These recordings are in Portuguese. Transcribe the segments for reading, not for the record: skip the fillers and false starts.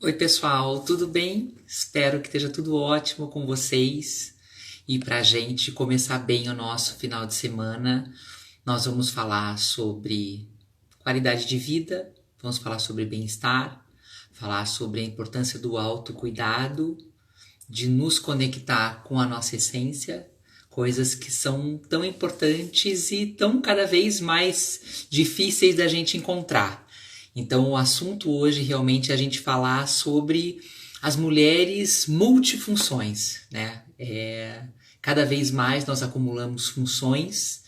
Oi, pessoal, tudo bem? Espero que esteja tudo ótimo com vocês. E para a gente começar bem o nosso final de semana, nós vamos falar sobre qualidade de vida, vamos falar sobre bem-estar, falar sobre a importância do autocuidado, de nos conectar com a nossa essência, coisas que são tão importantes e tão cada vez mais difíceis da gente encontrar. Então, o assunto hoje realmente é a gente falar sobre as mulheres multifunções, né? Cada vez mais nós acumulamos funções,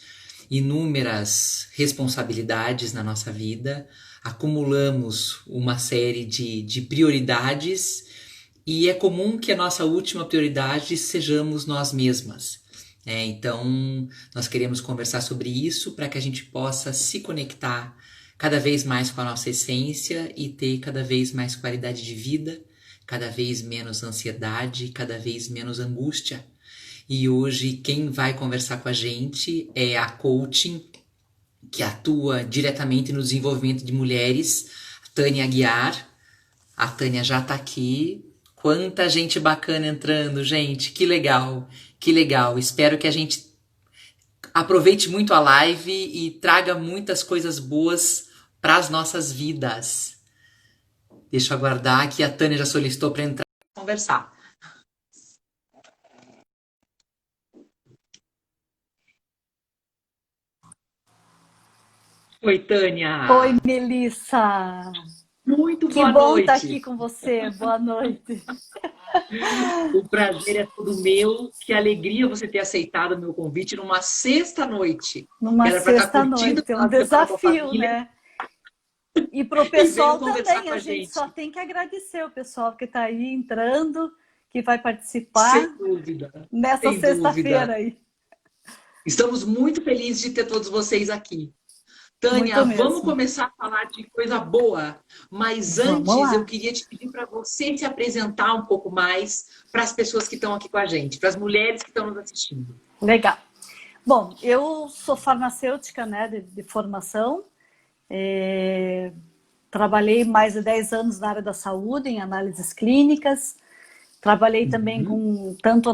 inúmeras responsabilidades na nossa vida, acumulamos uma série de prioridades e é comum que a nossa última prioridade sejamos nós mesmas. Então, nós queremos conversar sobre isso para que a gente possa se conectar cada vez mais com a nossa essência e ter cada vez mais qualidade de vida, cada vez menos ansiedade, cada vez menos angústia. E hoje quem vai conversar com a gente é a coaching que atua diretamente no desenvolvimento de mulheres, a Tânia Aguiar. A Tânia já tá aqui. Quanta gente bacana entrando, gente. Que legal, que legal. Espero que a gente aproveite muito a live e traga muitas coisas boas para as nossas vidas. Deixa eu aguardar que a Tânia já solicitou para entrar e conversar. Oi, Oi, Tânia. Melissa. Muito Que boa bom estar aqui noite. com você. Boa noite. O prazer é todo meu. Que alegria você ter aceitado o meu convite numa sexta-noite. Numa Era para estar curtindo o sexta-noite, é um final de semana com a desafio, família né? E para o e veio pessoal conversar também, com a a gente só gente. tem que agradecer o pessoal que está aí entrando, que vai participar Sem dúvida, nessa sem dúvida. sexta-feira aí. Estamos muito felizes de ter todos vocês aqui. Tânia, Muito vamos mesmo. começar a falar de coisa boa, mas Vamos antes eu lá. queria te pedir para você se apresentar um pouco mais para as pessoas que estão aqui com a gente, para as mulheres que estão nos assistindo. Legal. Bom, eu sou farmacêutica, né, de formação. Trabalhei mais de 10 anos na área da saúde, em análises clínicas. Trabalhei também Uhum. com tanto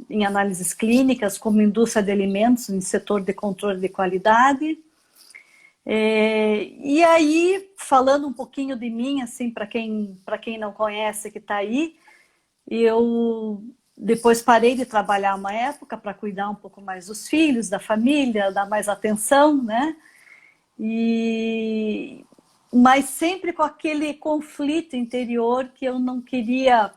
em análises clínicas como indústria de alimentos, em setor de controle de qualidade. E aí, falando um pouquinho de mim, assim, para quem não conhece que está aí, eu depois parei de trabalhar uma época para cuidar um pouco mais dos filhos, da família, dar mais atenção, né? E mas sempre com aquele conflito interior que eu não queria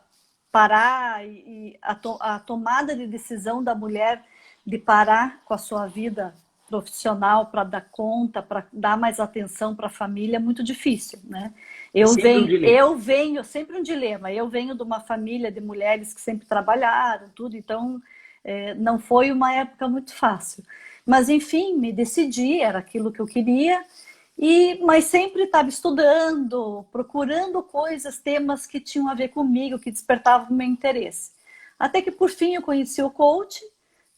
parar e a tomada de decisão da mulher de parar com a sua vida profissional para dar conta, para dar mais atenção para a família é muito difícil, né? É sempre um dilema. Eu venho, sempre um dilema, eu venho de uma família de mulheres que sempre trabalharam, tudo, então não foi uma época muito fácil. Mas enfim, me decidi, era aquilo que eu queria, mas sempre estava estudando, procurando coisas, temas que tinham a ver comigo, que despertavam o meu interesse. Até que, por fim, eu conheci o coach,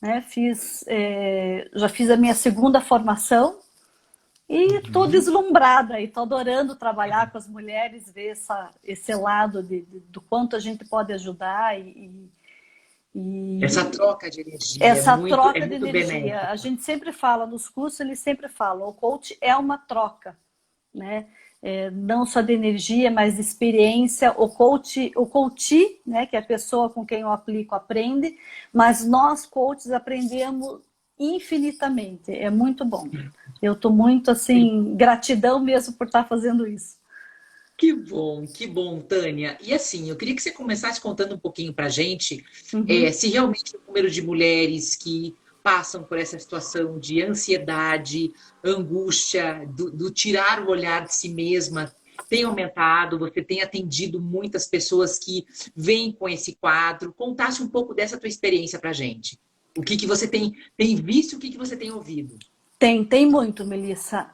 né? Já fiz a minha segunda formação e estou Uhum. deslumbrada e estou adorando trabalhar com as mulheres, ver esse lado do quanto a gente pode ajudar Essa e troca de energia essa é troca de muito energia. A benéfica. gente sempre fala nos cursos, eles sempre falam, o coach é uma troca, né? Não só de energia, mas de experiência. O coach, né, que é a pessoa com quem eu aplico, aprende, mas nós, coaches, aprendemos infinitamente. É muito bom. Eu estou muito, assim, gratidão mesmo por estar fazendo isso. Que bom, Tânia. E assim, eu queria que você começasse contando um pouquinho para a gente, Uhum. se realmente o número de mulheres que passam por essa situação de ansiedade, angústia, do tirar o olhar de si mesma tem aumentado, você tem atendido muitas pessoas que vêm com esse quadro. Contasse um pouco dessa tua experiência para a gente. O que você tem visto, o que você tem ouvido? Tem muito, Melissa.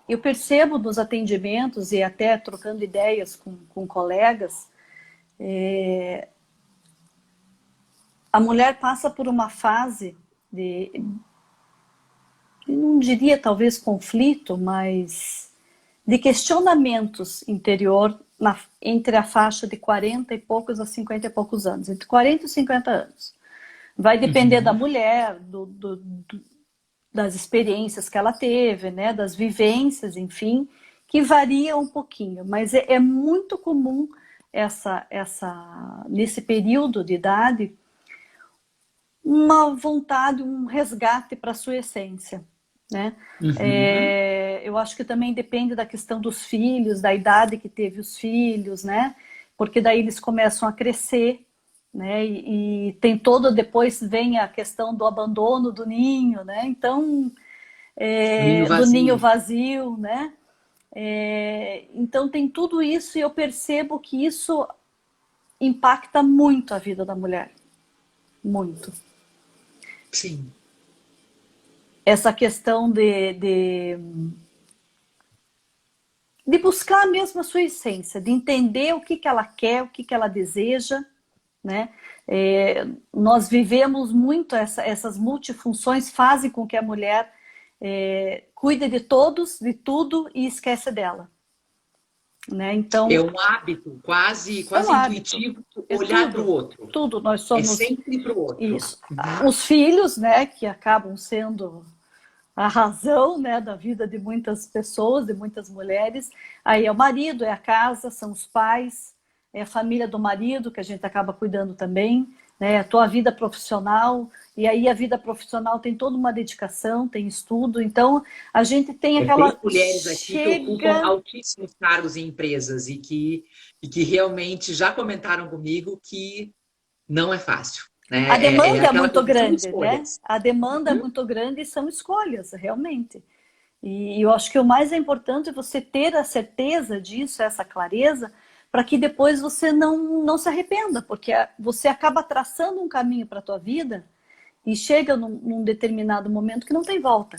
Eu percebo nos atendimentos e até trocando ideias com colegas, a mulher passa por uma fase de, eu não diria talvez conflito, mas de questionamentos interior entre a faixa de 40 e poucos a 50 e poucos anos, entre 40 e 50 anos. Vai depender da Uhum. mulher, das experiências que ela teve, né, das vivências, enfim, que varia um pouquinho, mas é muito comum nesse período de idade uma vontade, um resgate para a sua essência, né? Uhum. Eu acho que também depende da questão dos filhos, da idade que teve os filhos, né? Porque daí eles começam a crescer, né? E tem todo, depois vem a questão do abandono do ninho, né? Então, Ninho do ninho vazio. vazio, né? Então tem tudo isso e eu percebo que isso impacta muito a vida da mulher, muito. Sim. Essa questão de buscar mesmo a sua essência, de entender o que ela quer, o que ela deseja, né? Nós vivemos muito essas multifunções, fazem com que a mulher cuide de todos, de tudo e esquece dela, né? É Então, um hábito quase, é um quase hábito, intuitivo é olhar para o tudo, outro. tudo. Nós É somos sempre para o outro. isso. Uhum. Os filhos, né, que acabam sendo a razão, né, da vida de muitas pessoas, de muitas mulheres. Aí é o marido, é a casa, são os pais, é a família do marido que a gente acaba cuidando também, né, a tua vida profissional. E aí a vida profissional tem toda uma dedicação, tem estudo. Então a gente tem Tem aquela mulheres aqui que ocupam chega. altíssimos cargos em empresas e que realmente já comentaram comigo que não é fácil, A né? É demanda é aquela muito coisa, são grande, né? escolhas. A demanda é Uhum. muito grande e são escolhas, realmente. E eu acho que o mais importante é você ter a certeza disso, essa clareza, para que depois você não se arrependa, porque você acaba traçando um caminho para a tua vida e chega num determinado momento que não tem volta,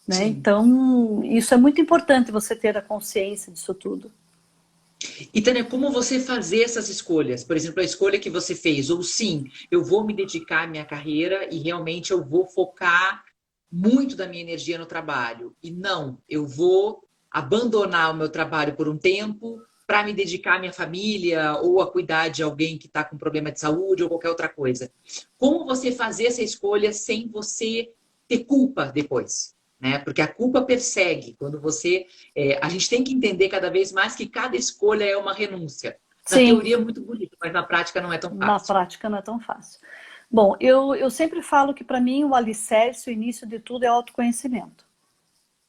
né? Sim. Então, isso é muito importante você ter a consciência disso tudo. E Tânia, como você fazer essas escolhas? Por exemplo, a escolha que você fez, ou sim, eu vou me dedicar à minha carreira e realmente eu vou focar muito da minha energia no trabalho. E não, eu vou abandonar o meu trabalho por um tempo para me dedicar à minha família ou a cuidar de alguém que está com problema de saúde ou qualquer outra coisa. Como você fazer essa escolha sem você ter culpa depois? Né? Porque a culpa persegue. Quando você a gente tem que entender cada vez mais que cada escolha é uma renúncia. Na Sim, teoria é muito bonito, mas na prática não é tão na fácil. prática não é tão fácil. Bom, eu sempre falo que para mim o alicerce, o início de tudo é autoconhecimento.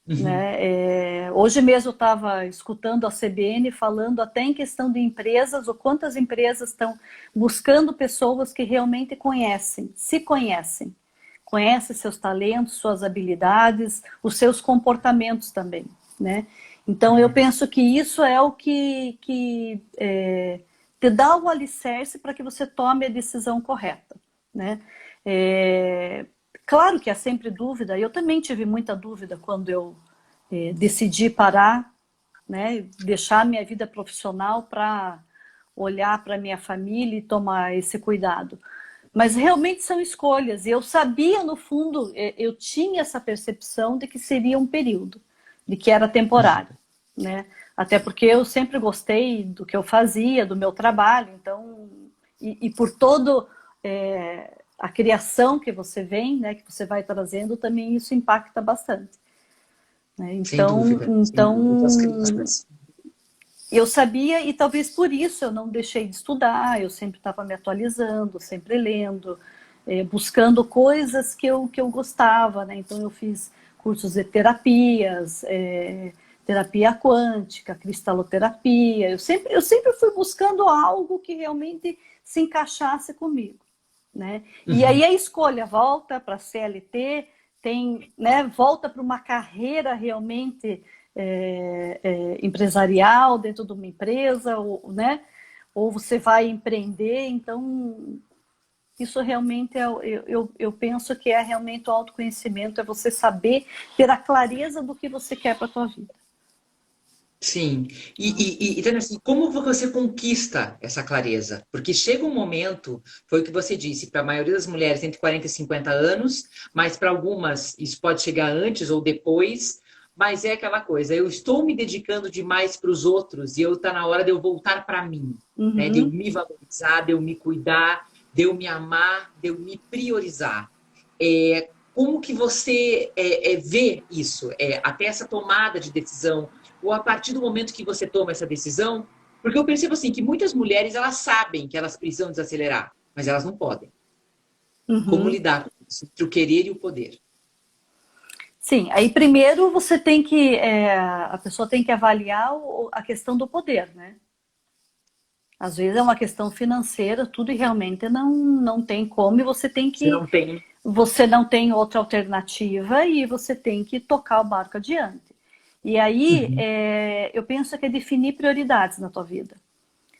Uhum. Né? Hoje mesmo eu estava escutando a CBN falando até em questão de empresas, ou quantas empresas estão buscando pessoas que realmente conhecem, se conhecem, conhecem seus talentos, suas habilidades, os seus comportamentos também, né? Então eu Uhum. penso que isso é o que te dá o alicerce para que você tome a decisão correta, né? É, claro que há sempre dúvida, eu também tive muita dúvida quando eu decidi parar, né, deixar minha vida profissional para olhar para minha família e tomar esse cuidado. Mas realmente são escolhas. Eu sabia, no fundo, eu tinha essa percepção de que seria um período, de que era temporário, né? Até porque eu sempre gostei do que eu fazia, do meu trabalho, então, e por todo a criação que você vem, né, que você vai trazendo, também isso impacta bastante. Né? Sem Então, dúvida, sem dúvida. As então críticas. eu sabia e talvez por isso eu não deixei de estudar, eu sempre estava me atualizando, sempre lendo, buscando coisas que eu gostava, né? Então eu fiz cursos de terapias, terapia quântica, cristaloterapia, eu sempre fui buscando algo que realmente se encaixasse comigo, né? E aí Uhum. a escolha volta para a CLT, tem, né, volta para uma carreira realmente empresarial dentro de uma empresa, ou, né, ou você vai empreender. Então, isso realmente eu penso que é realmente o autoconhecimento, é você saber ter a clareza do que você quer para a tua vida. Sim. Então, assim, como você conquista essa clareza? Porque chega um momento, foi o que você disse, para a maioria das mulheres entre 40 e 50 anos, mas para algumas isso pode chegar antes ou depois, mas é aquela coisa, eu estou me dedicando demais para os outros e tá na hora de eu voltar para mim, né? De eu Uhum. me valorizar, de eu me cuidar, de eu me amar, de eu me priorizar. Como que você vê isso? Até essa tomada de decisão, ou a partir do momento que você toma essa decisão, porque eu percebo assim que muitas mulheres elas sabem que elas precisam desacelerar, mas elas não podem. Como Uhum. lidar com isso, entre o querer e o poder? Sim, aí primeiro você tem que, a pessoa tem que avaliar a questão do poder, né? Às vezes é uma questão financeira, tudo e realmente não tem como, e Você não tem. você não tem outra alternativa e você tem que tocar o barco adiante. E aí, Uhum. eu penso que é definir prioridades na tua vida.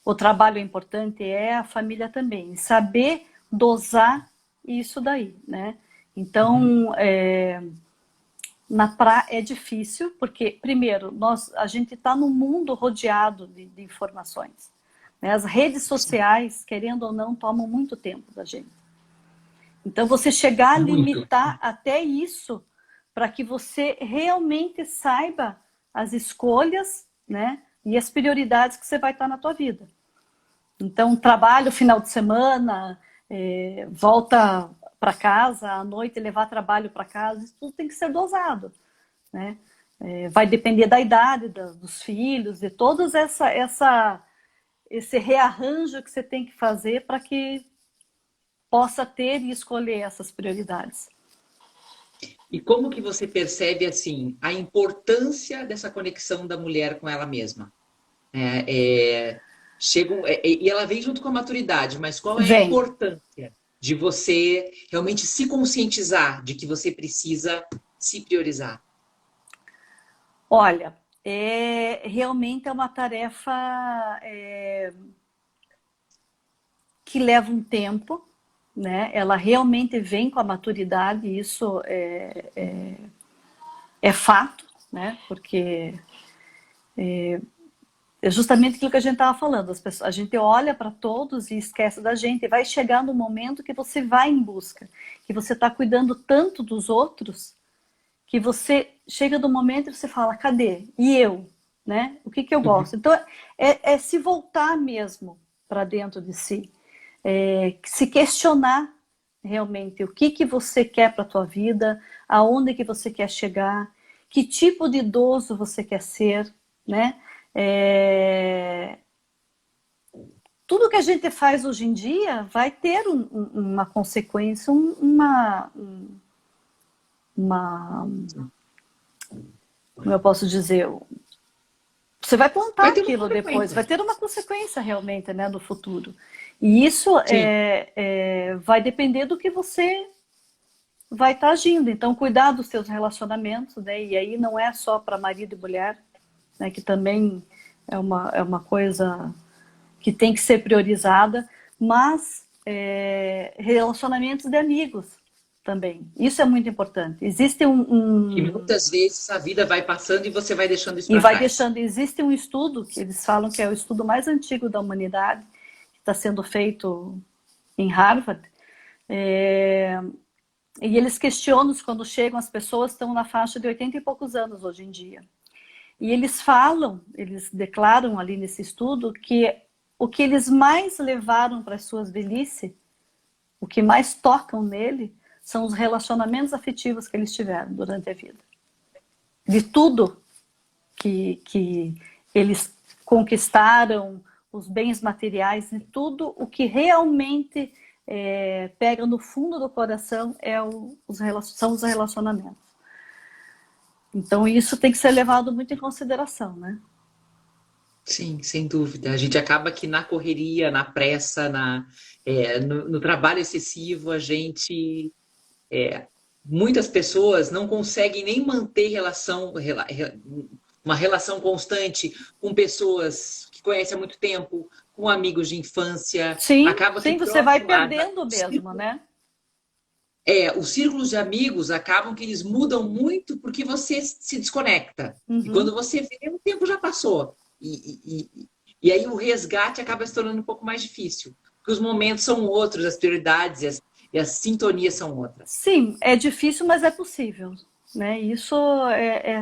O trabalho é importante, é a família também. Saber dosar isso daí, né? Uhum. Então, é difícil, porque, primeiro, a gente está num mundo rodeado de informações, né? As redes sociais, querendo ou não, tomam muito tempo da gente. Então, você chegar a Muito. limitar até isso, para que você realmente saiba as escolhas, né? E as prioridades que você vai estar na tua vida. Então, trabalho final de semana, volta para casa à noite, levar trabalho para casa, isso tudo tem que ser dosado, né? Vai depender da idade dos filhos, de todos esse rearranjo que você tem que fazer para que possa ter e escolher essas prioridades. E como que você percebe assim a importância dessa conexão da mulher com ela mesma? E ela vem junto com a maturidade, mas qual é a Vem. importância de você realmente se conscientizar de que você precisa se priorizar? Olha, realmente é uma tarefa que leva um tempo, né? Ela realmente vem com a maturidade, isso é fato, né? Porque é justamente aquilo que a gente estava falando, a gente olha para todos e esquece da gente, e vai chegar no momento que você vai em busca, que você está cuidando tanto dos outros, que você chega no momento e você fala, cadê? E eu? Né? O que eu Uhum. gosto? Então, é se voltar mesmo para dentro de si, se questionar realmente o que você quer para a tua vida, aonde que você quer chegar, que tipo de idoso você quer ser, né? É, tudo que a gente faz hoje em dia vai ter uma consequência, uma, como eu posso dizer, você vai plantar Vai ter uma aquilo depois, consequência. vai ter uma consequência realmente, né, no futuro. E isso Sim. vai depender do que você vai estar agindo. Então, cuidar dos seus relacionamentos, né? E aí não é só para marido e mulher, né? Que também é uma coisa que tem que ser priorizada, mas relacionamentos de amigos também. Isso é muito importante. Existe Que muitas vezes a vida vai passando e você vai deixando isso e para vai trás. deixando. Existe um estudo que eles falam que é o estudo mais antigo da humanidade, que está sendo feito em Harvard. E eles questionam quando chegam, as pessoas estão na faixa de 80 e poucos anos hoje em dia. E eles declaram ali nesse estudo que o que eles mais levaram para as suas velhice, o que mais tocam nele, são os relacionamentos afetivos que eles tiveram durante a vida. De tudo que eles conquistaram, os bens materiais, de tudo o que realmente pega no fundo do coração são os relacionamentos. Então isso tem que ser levado muito em consideração, né? Sim, sem dúvida. A gente acaba que na correria, na pressa, no trabalho excessivo, muitas pessoas não conseguem nem manter uma relação constante com pessoas que conhecem há muito tempo, com amigos de infância. Sim, Acaba que sim, você vai próximo perdendo mesmo, né? os círculos de amigos acabam que eles mudam muito porque você se desconecta. E quando Uhum. você vê, o tempo já passou. E aí o resgate acaba se tornando um pouco mais difícil. Porque os momentos são outros, as prioridades e as sintonias são outras. Sim, é difícil, mas é possível. né? Isso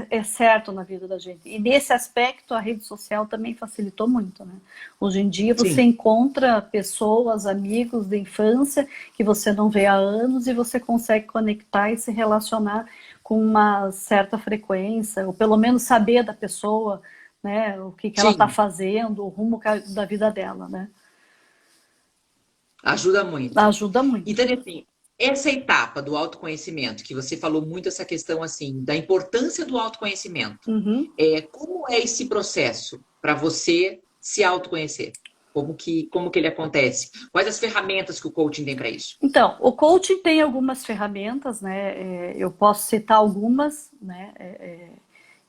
é certo na vida da gente. E nesse aspecto, a rede social também facilitou muito, né? Hoje em dia você Sim, encontra pessoas, amigos de infância que você não vê há anos e você consegue conectar e se relacionar com uma certa frequência, ou pelo menos saber da pessoa, né? O que ela está sim, fazendo, o rumo da vida dela, né? ajuda muito. Ajuda muito. Então, assim, essa etapa do autoconhecimento, que você falou muito essa questão assim, da importância do autoconhecimento, Uhum. como é esse processo para você se autoconhecer? Como que ele acontece? Quais as ferramentas que o coaching tem para isso? Então, o coaching tem algumas ferramentas, né? Eu posso citar algumas, né?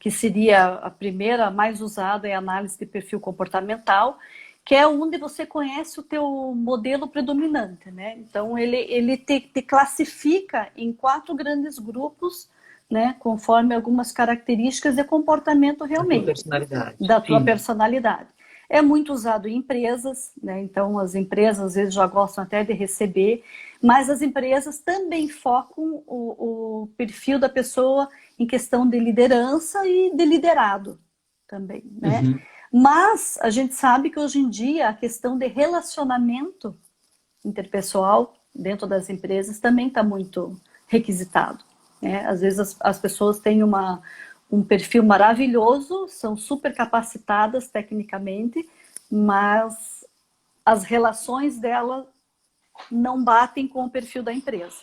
Que seria a primeira, a mais usada, é a análise de perfil comportamental, que é onde você conhece o teu modelo predominante, né? Então, ele te classifica em 4 grandes grupos, né? Conforme algumas características de comportamento A tua realmente personalidade. da tua Sim. personalidade. É muito usado em empresas, né? Então as empresas às vezes já gostam até de receber, mas as empresas também focam o perfil da pessoa em questão de liderança e de liderado também, né? Uhum. Mas a gente sabe que hoje em dia a questão de relacionamento interpessoal dentro das empresas também está muito requisitado, né? Às vezes as pessoas têm um perfil maravilhoso, são super capacitadas tecnicamente, mas as relações dela não batem com o perfil da empresa,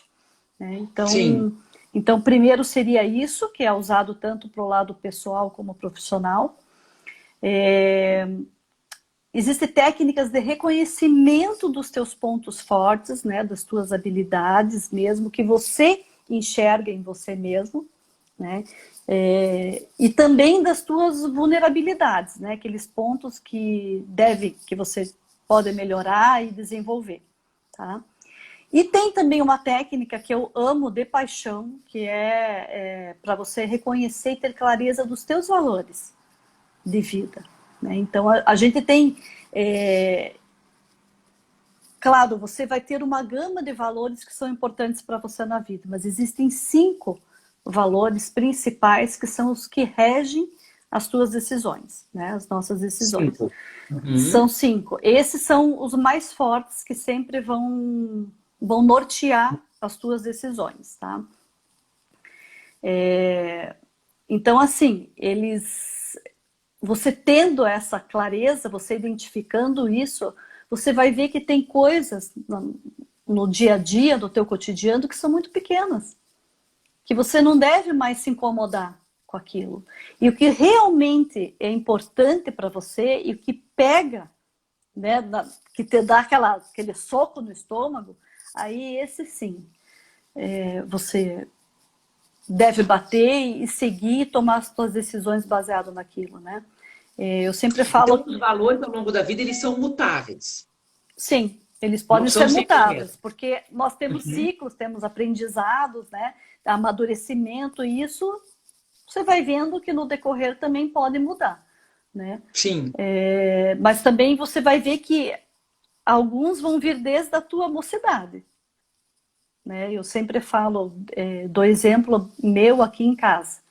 né? Sim. Então, primeiro seria isso, que é usado tanto para o lado pessoal como profissional. Existem técnicas de reconhecimento dos teus pontos fortes, né, das tuas habilidades mesmo, que você enxerga em você mesmo, né, e também das tuas vulnerabilidades, né, aqueles pontos que você pode melhorar e desenvolver, tá? E tem também uma técnica que eu amo de paixão, que é para você reconhecer e ter clareza dos teus valores de vida, né? Então a gente tem, é, claro, você vai ter uma gama de valores que são importantes para você na vida, mas existem 5 valores principais que são os que regem as tuas decisões, né? As nossas decisões. 5. São Uhum. 5. Esses são os mais fortes que sempre vão nortear as tuas decisões, tá? Então, assim, você tendo essa clareza, você identificando isso, você vai ver que tem coisas no dia a dia, no teu cotidiano, que são muito pequenas, que você não deve mais se incomodar com aquilo. E o que realmente é importante para você e o que pega, né, que te dá aquele soco no estômago, aí esse sim, você deve bater e seguir e tomar as suas decisões baseado naquilo, né? Eu sempre Então, falo, os valores ao longo da vida, eles são mutáveis. sim, eles Não podem ser são sempre os mutáveis, mesmos. porque nós temos Uhum. ciclos, temos aprendizados, né? Amadurecimento, e isso você vai vendo que no decorrer também pode mudar, né? Sim. Mas também você vai ver que alguns vão vir desde a tua mocidade, né? Eu sempre falo, do exemplo meu aqui em casa,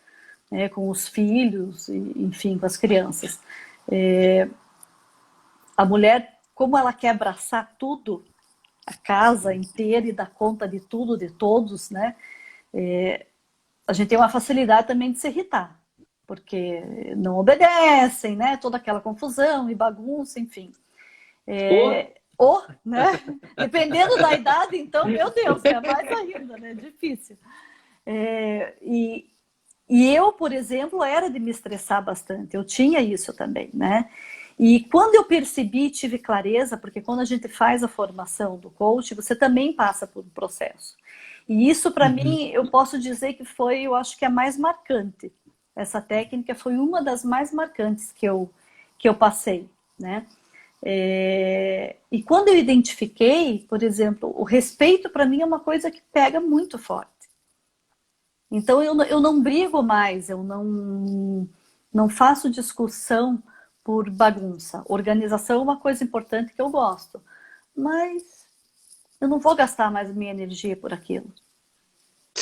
né? Com os filhos, enfim, com as crianças. A mulher, como ela quer abraçar tudo, a casa inteira e dar conta de tudo, de todos, né? A gente tem uma facilidade também de se irritar, porque não obedecem, né? Toda aquela confusão e bagunça, enfim. Ou, Ou, né? Dependendo da idade, então, meu Deus, é mais ainda, né? Difícil. E, eu, por exemplo, era de me estressar bastante, eu tinha isso também, né? E quando eu percebi, tive clareza, porque quando a gente faz a formação do coach, você também passa por um processo. E isso, para uhum. mim, eu posso dizer que foi, eu acho que a mais marcante. Essa técnica foi uma das mais marcantes que eu passei, né? E quando eu identifiquei, por exemplo, o respeito para mim é uma coisa que pega muito forte. Então eu não brigo mais, eu não faço discussão por bagunça. Organização é uma coisa importante que eu gosto, mas eu não vou gastar mais minha energia por aquilo.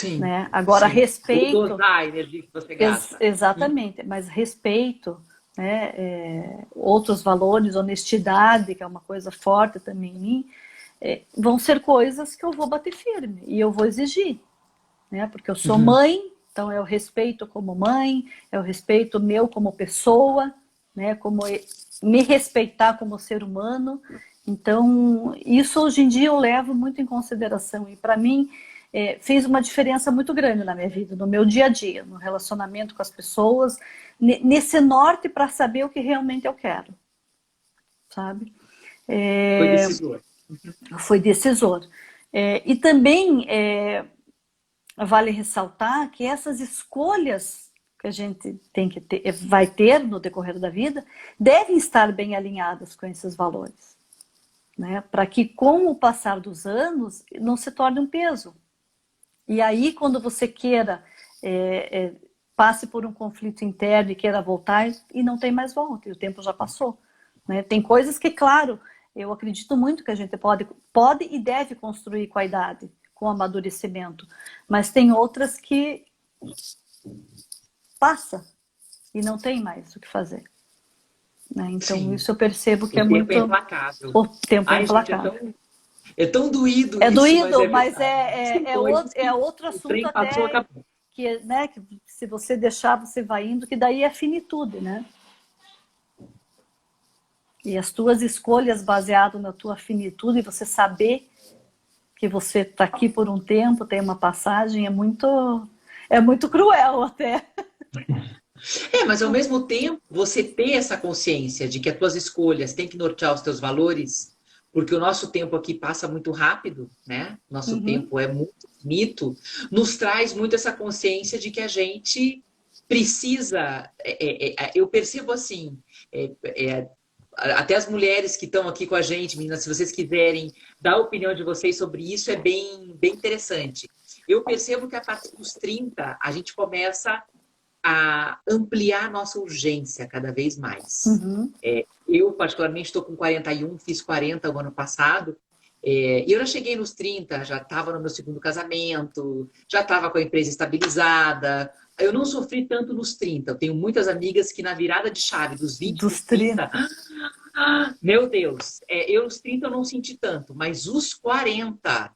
Sim, né? Agora, sim. Ou respeito, dosar a energia que você gasta. exatamente, mas respeito, né? Outros valores, honestidade, que é uma coisa forte também em mim, vão ser coisas que eu vou bater firme e eu vou exigir, né? Porque eu sou Uhum. mãe, então é o respeito como mãe, é o respeito meu como pessoa, né? Como me respeitar como ser humano. Então, isso hoje em dia eu levo muito em consideração e para mim fez uma diferença muito grande na minha vida, no meu dia a dia, no relacionamento com as pessoas, nesse norte para saber o que realmente eu quero, sabe? Foi É, decisor. foi decisor. E também vale ressaltar que essas escolhas que a gente tem que ter, vai ter no decorrer da vida, devem estar bem alinhadas com esses valores, né? Para que com o passar dos anos não se torne um peso. E aí, quando você queira, passe por um conflito interno e queira voltar, e não tem mais volta, e o tempo já passou, né? Tem coisas que, claro, eu acredito muito que a gente pode e deve construir com a idade, com o amadurecimento, mas tem outras que passa e não tem mais o que fazer, né? Então, Sim. isso eu percebo que O é tempo é muito... implacável. O tempo é Ai, gente, implacável. é tão doído É isso, mas doído, é mas verdade. Tem coisas é que outro o assunto trem passou, até acabou. que, né, que se você deixar, você vai indo, que daí é finitude, né? E as tuas escolhas baseado na tua finitude, você saber que você está aqui por um tempo, tem uma passagem, é muito cruel até. Mas ao mesmo tempo, você ter essa consciência de que as tuas escolhas têm que nortear os teus valores, porque o nosso tempo aqui passa muito rápido, né? Nosso Uhum. tempo é muito finito, nos traz muito essa consciência de que a gente precisa. Eu percebo assim, é, é, até as mulheres que estão aqui com a gente, meninas, se vocês quiserem dar a opinião de vocês sobre isso, é bem interessante. Eu percebo que a partir dos 30, a gente começa a ampliar nossa urgência cada vez mais. Uhum. Eu, particularmente, estou com 41, fiz 40 o ano passado, e eu já cheguei nos 30, já estava no meu segundo casamento, já estava com a empresa estabilizada. Eu não sofri tanto nos 30. Eu tenho muitas amigas que na virada de chave dos 20 para Dos os 30. 30, meu Deus, eu os 30 eu não senti tanto, mas os 40,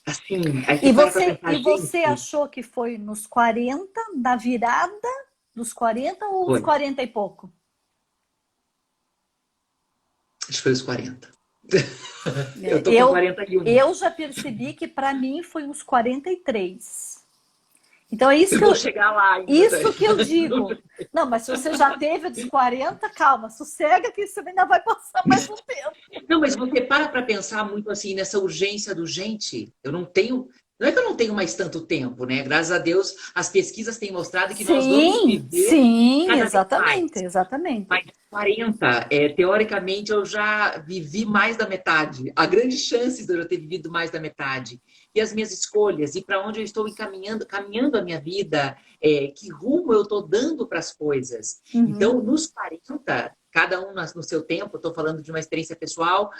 assim, aí você para pensar, E você gente, achou que foi nos 40, na virada dos 40 ou os foi, 40 e pouco? acho que foi os 40. Eu É, tô com 41. eu já percebi que para mim foi uns 43. Então é isso Eu que vou eu, chegar lá ainda, isso Dani. que eu digo. Não, mas se você já teve a dos 40, calma, sossega que isso ainda vai passar mais um tempo. Não, mas você para pensar muito assim nessa urgência do gente. Eu não tenho. Não é que eu não tenho mais tanto tempo, né? Graças a Deus, as pesquisas têm mostrado que nós vamos Sim, viver sim, cada vez mais. exatamente, exatamente. Mas 40, teoricamente, eu já vivi mais da metade. Há grandes chances de eu já ter vivido mais da metade. E as minhas escolhas, e para onde eu estou caminhando a minha vida, que rumo eu estou dando para as coisas. Uhum, Então, nos 40, cada um no seu tempo, eu estou falando de uma experiência pessoal,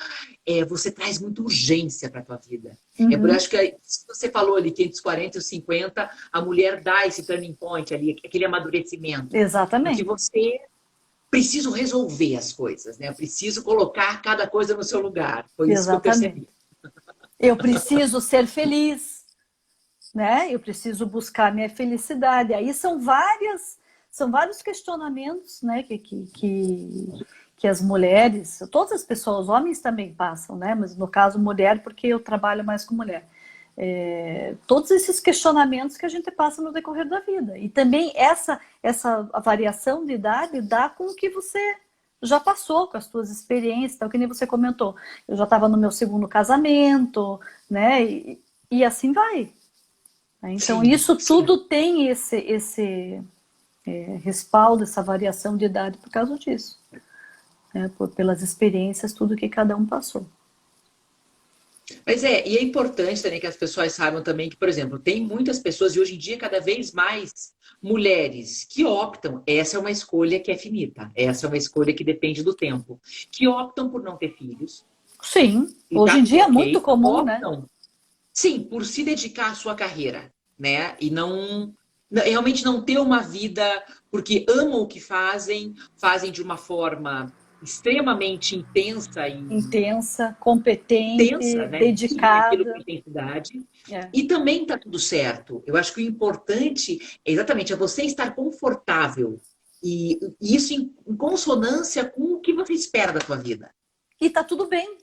você traz muita urgência para a tua vida. Por uhum, acho que se você falou ali que entre os 40 e os 50, a mulher dá esse turning point ali, aquele amadurecimento. Porque exatamente, você preciso resolver as coisas, né? Eu preciso colocar cada coisa no seu lugar. Foi isso que eu exatamente. percebi. Eu preciso ser feliz, né? Eu preciso buscar minha felicidade. Aí são vários questionamentos, né? Que as mulheres, todas as pessoas, homens também passam, né? Mas no caso mulher, porque eu trabalho mais com mulher. Todos esses questionamentos que a gente passa no decorrer da vida. E também essa variação de idade dá com o que você já passou, com as suas experiências, então, que nem você comentou. Eu já estava no meu segundo casamento, né? E assim vai. Né? Então, Sim, isso sim. tudo tem esse respaldo, essa variação de idade por causa disso. Né? Pelas experiências, tudo que cada um passou. Mas e é importante também que as pessoas saibam também que, por exemplo, tem muitas pessoas, e hoje em dia cada vez mais mulheres que optam, essa é uma escolha que é finita, essa é uma escolha que depende do tempo, que optam por não ter filhos, Sim, e hoje tá em tudo dia é muito ok, comum, né? optam, sim, por se dedicar à sua carreira. né? E realmente não ter uma vida porque amam o que fazem, fazem de uma forma extremamente intensa e Intensa, competente, intensa, né? Vivem aquilo com dedicada. intensidade. É. E também está tudo certo. Eu acho que o importante é exatamente você estar confortável e isso em consonância com o que você espera da sua vida. E está tudo bem,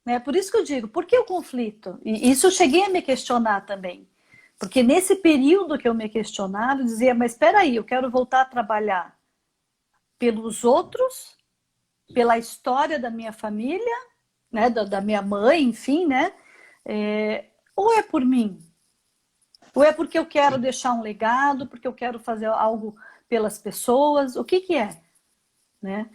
né? Por isso que eu digo, por que o conflito? E isso eu cheguei a me questionar também. Porque nesse período que eu me questionava, eu dizia, mas espera aí, eu quero voltar a trabalhar pelos outros, pela história da minha família, né, da minha mãe, enfim, né? Ou é por mim? Ou é porque eu quero Sim. deixar um legado, porque eu quero fazer algo pelas pessoas? O que que é? Né?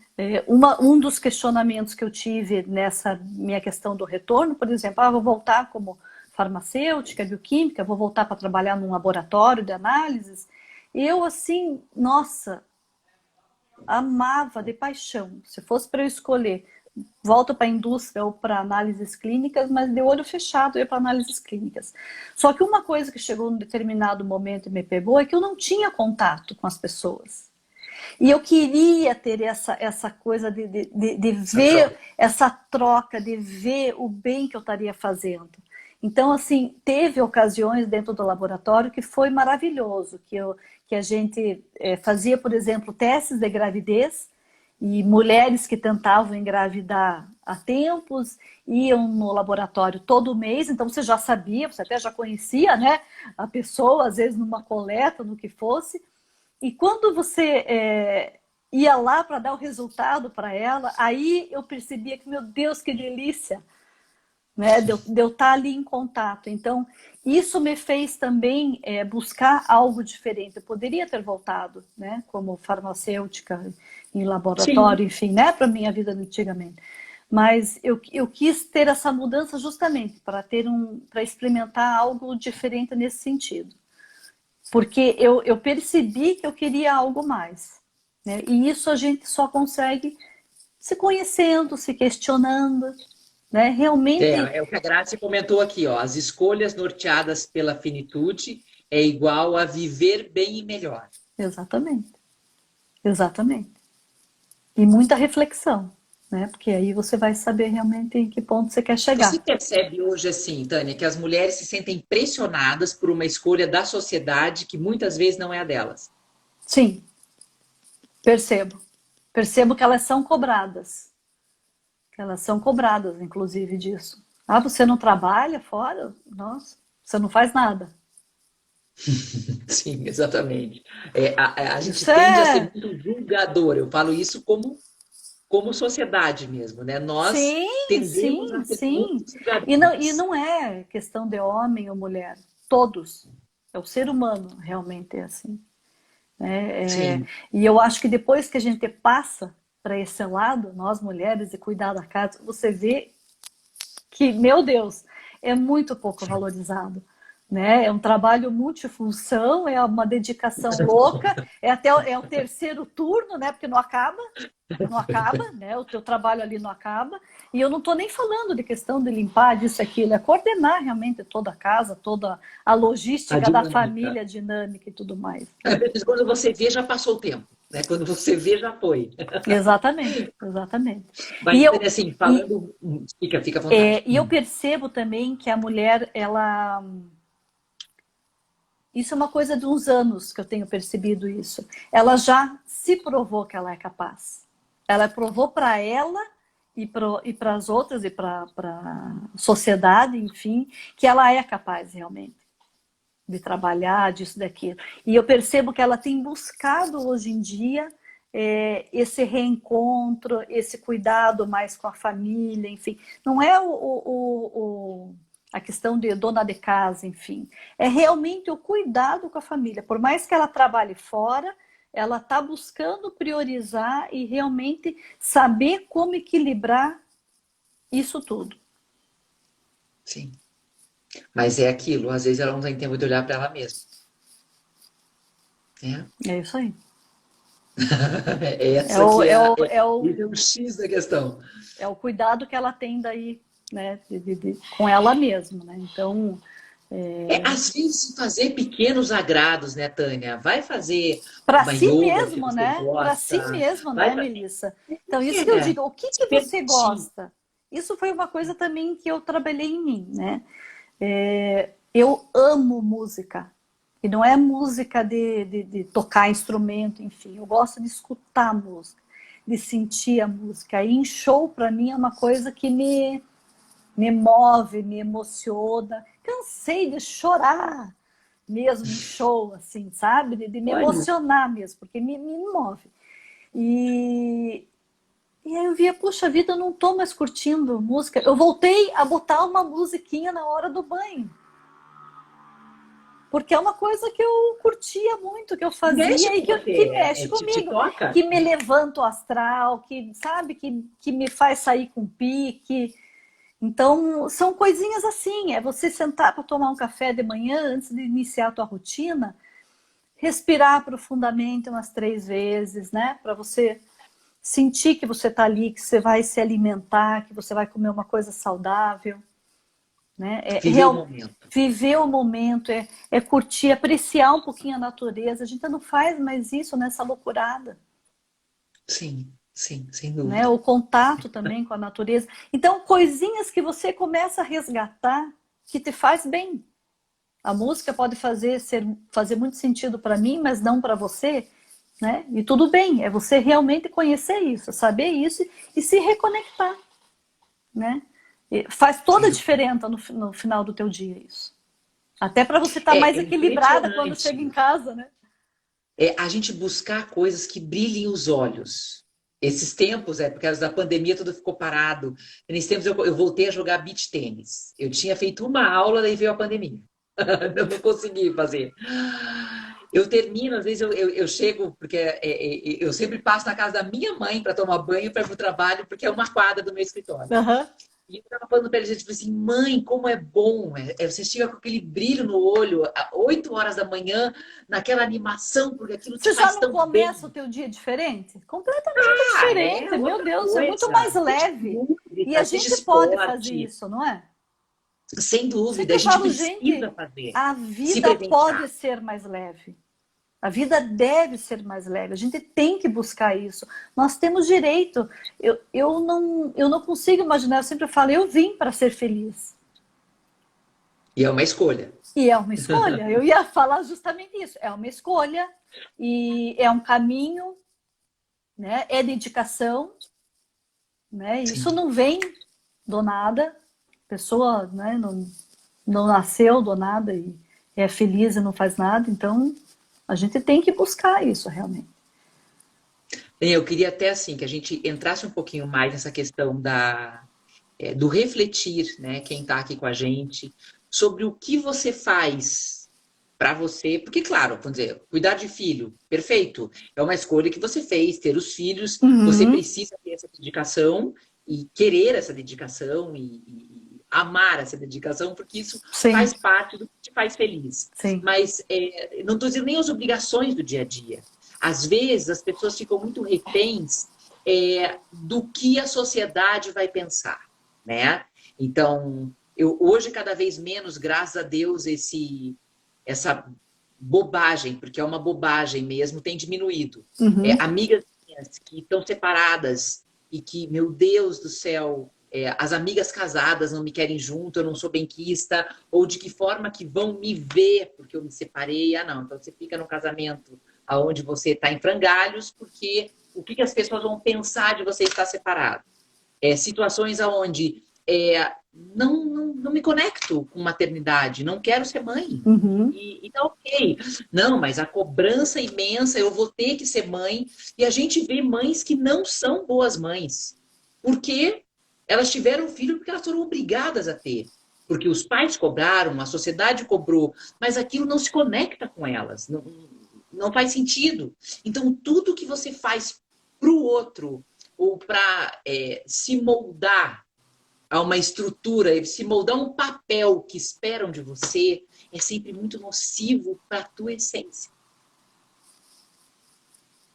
Um dos questionamentos que eu tive nessa minha questão do retorno, por exemplo, vou voltar como farmacêutica, bioquímica, vou voltar para trabalhar num laboratório de análises. Eu, assim, nossa, amava de paixão. Se fosse para eu escolher, volto para a indústria ou para análises clínicas, mas de olho fechado eu ia para análises clínicas. Só que uma coisa que chegou num determinado momento e me pegou é que eu não tinha contato com as pessoas. E eu queria ter essa coisa de Essa ver troca. essa troca, de ver o bem que eu estaria fazendo. Então, assim, teve ocasiões dentro do laboratório que foi maravilhoso, que a gente fazia, por exemplo, testes de gravidez e mulheres que tentavam engravidar há tempos iam no laboratório todo mês, então você já sabia, você até já conhecia, né, a pessoa, às vezes numa coleta, no que fosse, e quando você ia lá para dar o resultado para ela, aí eu percebia que, meu Deus, que delícia, né? De eu estar ali em contato. Então, isso me fez também buscar algo diferente. Eu poderia ter voltado, né, como farmacêutica em laboratório, Sim. enfim, né, para a minha vida antigamente. Mas eu quis ter essa mudança justamente para experimentar algo diferente nesse sentido. Porque eu percebi que eu queria algo mais. Né? E isso a gente só consegue se conhecendo, se questionando. Né? Realmente, É o que a Grazi comentou aqui, ó. As escolhas norteadas pela finitude é igual a viver bem e melhor. exatamente, exatamente. E muita reflexão, né? Porque aí você vai saber realmente em que ponto você quer Você chegar. percebe hoje, assim, Tânia, que as mulheres se sentem pressionadas por uma escolha da sociedade que muitas vezes não é a delas? Sim, percebo. Percebo que elas são cobradas. Que elas são cobradas, inclusive, disso. Você não trabalha fora? Nossa, você não faz nada. Sim, exatamente. A gente Isso tende a ser é. muito julgador. Eu falo isso como sociedade mesmo, né? Nós Sim, tendemos a sim, ser muito sim. E julgadores. não é questão de homem ou mulher. Todos. É o ser humano realmente é assim. Né? Sim. E eu acho que depois que a gente passa para esse lado, nós mulheres, de cuidar da casa, você vê que, meu Deus, é muito pouco valorizado. Né? É um trabalho multifunção, é uma dedicação louca, é o terceiro turno, né? Porque não acaba, né? O teu trabalho ali não acaba. E eu não estou nem falando de questão de limpar disso, aquilo, é coordenar realmente toda a casa, toda a A logística da dinâmica. família, a dinâmica e tudo mais. Às Né? vezes, quando você vê, já passou o tempo. Né? Quando você vê, já foi. Exatamente, exatamente. E Mas, eu, assim, e, falando. Fica à vontade. e eu percebo também que a mulher, ela. Isso é uma coisa de uns anos que eu tenho percebido isso. Ela já se provou que ela é capaz. Ela provou para ela e para as outras e para a sociedade, enfim, que ela é capaz realmente de trabalhar, disso, daquilo. E eu percebo que ela tem buscado hoje em dia esse reencontro, esse cuidado mais com a família, enfim. Não é a questão de dona de casa, enfim. É realmente o cuidado com a família. Por mais que ela trabalhe fora, ela está buscando priorizar e realmente saber como equilibrar isso tudo. Sim. Mas é aquilo, às vezes ela não tem tempo de olhar para ela mesma. Né? É isso aí. É Essa o, que é o, é, é o, esse é o X da questão. é o cuidado que ela tem daí, né, com ela mesma, né? Então, Às vezes, fazer pequenos agrados, né, Tânia? Vai fazer Para uma si yoga que mesmo, você né? Para si gosta, mesmo, vai né, fazer. Melissa? Então, isso que eu digo, o que Se que você permitir. gosta? Isso foi uma coisa também que eu trabalhei em mim, né? Eu amo música. E não é música de tocar instrumento, enfim. Eu gosto de escutar música, de sentir a música. E em show, para mim, é uma coisa que me move, me emociona. Cansei de chorar mesmo em show, assim, sabe? De me Olha, emocionar mesmo, porque me move. E, e aí eu via, puxa vida, eu não tô mais curtindo música. Eu voltei a botar uma musiquinha na hora do banho. Porque é uma coisa que eu curtia muito, que eu mexe fazia e com que você, mexe te comigo, toca. que me levanta o astral, que sabe, que me faz sair com pique. Então, são coisinhas assim, é você sentar para tomar um café de manhã antes de iniciar a tua rotina, respirar profundamente umas 3 vezes, né? Para você sentir que você está ali, que você vai se alimentar, que você vai comer uma coisa saudável, né? Viver o momento. Viver o momento, é curtir, apreciar um pouquinho a natureza. A gente não faz mais isso nessa loucurada, Sim, sim, sem né? dúvida. O contato também com a natureza. Então, coisinhas que você começa a resgatar que te faz bem. A música pode fazer muito sentido para mim, mas não para você, né? E tudo bem, é você realmente conhecer isso, saber isso e se reconectar, né? Faz toda a Sem dúvida. diferença no final do teu dia isso. Até para você estar mais É equilibrada quando chega em impressionante. casa, né? A gente buscar coisas que brilhem os olhos. Esses tempos, por causa da pandemia, tudo ficou parado. Nesses tempos, eu voltei a jogar beach tênis. Eu tinha feito uma aula, daí veio a pandemia. Eu não consegui fazer. Eu termino, às vezes eu chego, porque eu sempre passo na casa da minha mãe para tomar banho para ir para o trabalho, porque é uma quadra do meu escritório. Uhum. E eu tava falando pra ele, gente, tipo assim, mãe, como é bom. Você chega com aquele brilho no olho, às 8 horas da manhã, naquela animação, porque aquilo te Você já faz não tão começa o bem. teu dia diferente? Completamente É diferente, meu outra Deus, é muito mais coisa. Seja leve. E a música, seja gente pode fazer esporte, isso, não é? sem dúvida, a Sempre gente falo, precisa gente, fazer, a se vida pode presentear. ser mais leve. A vida deve ser mais leve. A gente tem que buscar isso. Nós temos direito. Eu não consigo imaginar. Eu sempre falo, eu vim para ser feliz. E é uma escolha. E é uma escolha. Eu ia falar justamente isso. É uma escolha e é um caminho, né? É dedicação, né? Isso Sim. não vem do nada. A pessoa, né, não nasceu do nada e é feliz e não faz nada. Então, a gente tem que buscar isso realmente. Eu queria até assim que a gente entrasse um pouquinho mais nessa questão do refletir, né? Quem está aqui com a gente, sobre o que você faz para você, porque claro, vamos dizer, cuidar de filho, perfeito, é uma escolha que você fez, ter os filhos, você Uhum. precisa ter essa dedicação e querer essa dedicação e amar essa dedicação, porque isso Sim, faz parte do que te faz feliz. sim. Mas não estou dizendo nem as obrigações do dia a dia. Às vezes as pessoas ficam muito reféns do que a sociedade vai pensar, né? Então, eu hoje cada vez menos, graças a Deus, essa bobagem, porque é uma bobagem mesmo, tem diminuído. Uhum. Amigas minhas que estão separadas e que, meu Deus do céu, as amigas casadas não me querem junto, eu não sou benquista, ou de que forma que vão me ver porque eu me separei. Ah, não, então você fica no casamento aonde você está em frangalhos, porque o que as pessoas vão pensar de você estar separado? Situações onde não me conecto com maternidade, não quero ser mãe. Uhum. E tá ok. Não, mas a cobrança imensa, eu vou ter que ser mãe. E a gente vê mães que não são boas mães. Porque elas tiveram filho porque elas foram obrigadas a ter. Porque os pais cobraram, a sociedade cobrou, mas aquilo não se conecta com elas. Não faz sentido. Então, tudo que você faz para o outro, ou para se moldar a uma estrutura, se moldar um papel que esperam de você, é sempre muito nocivo para a tua essência.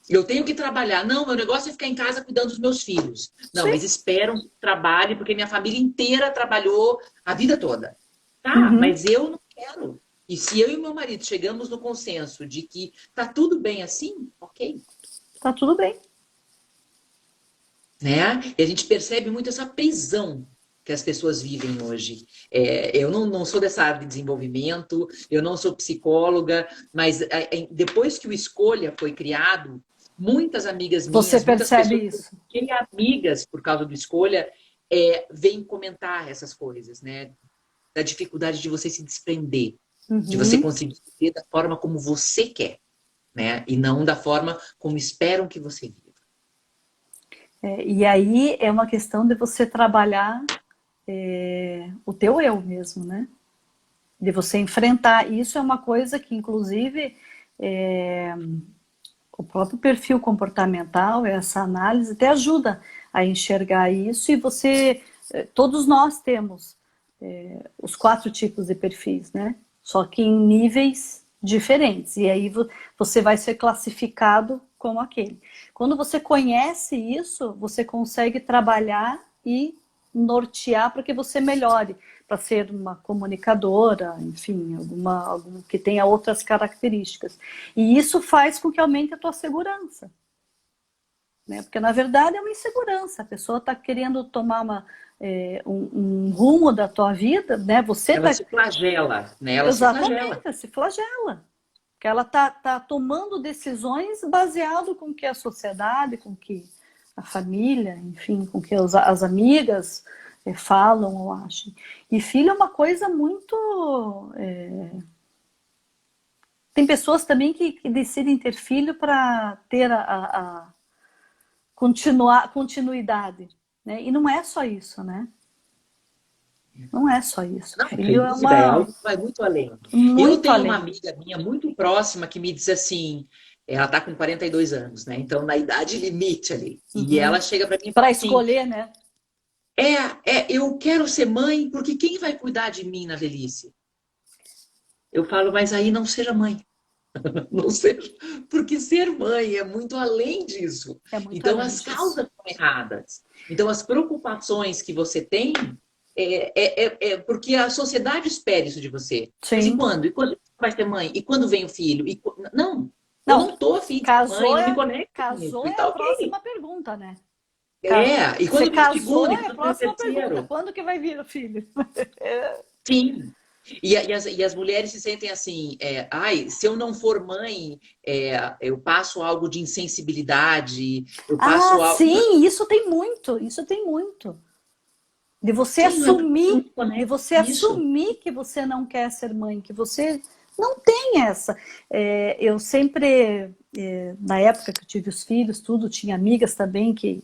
Eu tenho que trabalhar. Não, meu negócio é ficar em casa cuidando dos meus filhos. Não, Sim. mas esperam que trabalhe, porque minha família inteira trabalhou a vida toda. Tá, Uhum. mas eu não quero. E se eu e meu marido chegamos no consenso de que tá tudo bem assim, ok. Tá tudo bem. Né? E a gente percebe muito essa prisão que as pessoas vivem hoje. Eu não sou dessa área de desenvolvimento, eu não sou psicóloga, mas depois que o Escolha foi criado, muitas amigas Você minhas, muitas percebe pessoas isso? que têm amigas por causa do Escolha, vêm comentar essas coisas, né? Da dificuldade de você se desprender, de você Uhum. conseguir viver da forma como você quer, né? E não da forma como esperam que você viva. E aí é uma questão de você trabalhar o teu eu mesmo, né? De você enfrentar. Isso é uma coisa que, inclusive, é, o próprio perfil comportamental, essa análise, até ajuda a enxergar isso. E você, todos nós temos os 4 tipos de perfis, né? Só que em níveis diferentes. E aí você vai ser classificado como aquele. Quando você conhece isso, você consegue trabalhar e nortear para que você melhore, para ser uma comunicadora, enfim, algum que tenha outras características. E isso faz com que aumente a tua segurança. Né? Porque, na verdade, é uma insegurança. A pessoa está querendo tomar um rumo da tua vida, né? Você Ela está... se flagela, né? Ela se flagela. Exatamente, se flagela. Porque ela tá tomando decisões baseado com que a sociedade, com que a família, enfim, com que as amigas falam ou acham. E filho é uma coisa muito... Tem pessoas também que decidem ter filho para ter continuidade, né? E não é só isso, né? Não é só isso. Não, Filho sem é dúvida, é uma algo que vai muito além. Eu muito tenho uma além. amiga minha muito próxima que me diz assim, ela está com 42 anos, né? Então, na idade limite ali. E Uhum. ela chega para mim e fala Para assim, escolher, né? eu quero ser mãe porque quem vai cuidar de mim na velhice? Eu falo, mas aí não seja mãe. Não seja, porque ser mãe é muito além disso. É muito Então, além as disso. causas estão erradas. Então, as preocupações que você tem porque a sociedade espera isso de você. Mas e Sim. quando? E quando você vai ser mãe? E quando vem o filho? Não, eu Não, não tô afim de ser mãe, casou não me é, conecto com isso. casou E é a tá ok. próxima pergunta, né? E Você quando vem o casou segundo? E é a quando vem o próxima pergunta. terceiro? Quando que vai vir o filho? Sim. E as mulheres se sentem assim, ai, se eu não for mãe, eu passo algo de insensibilidade, eu Ah, passo algo. Não, sim, isso tem muito, isso tem muito. sim, não é porque eu não me De conecto você com isso. assumir que você não quer ser mãe, que você não tem essa. Eu sempre, na época que eu tive os filhos, tudo, tinha amigas também que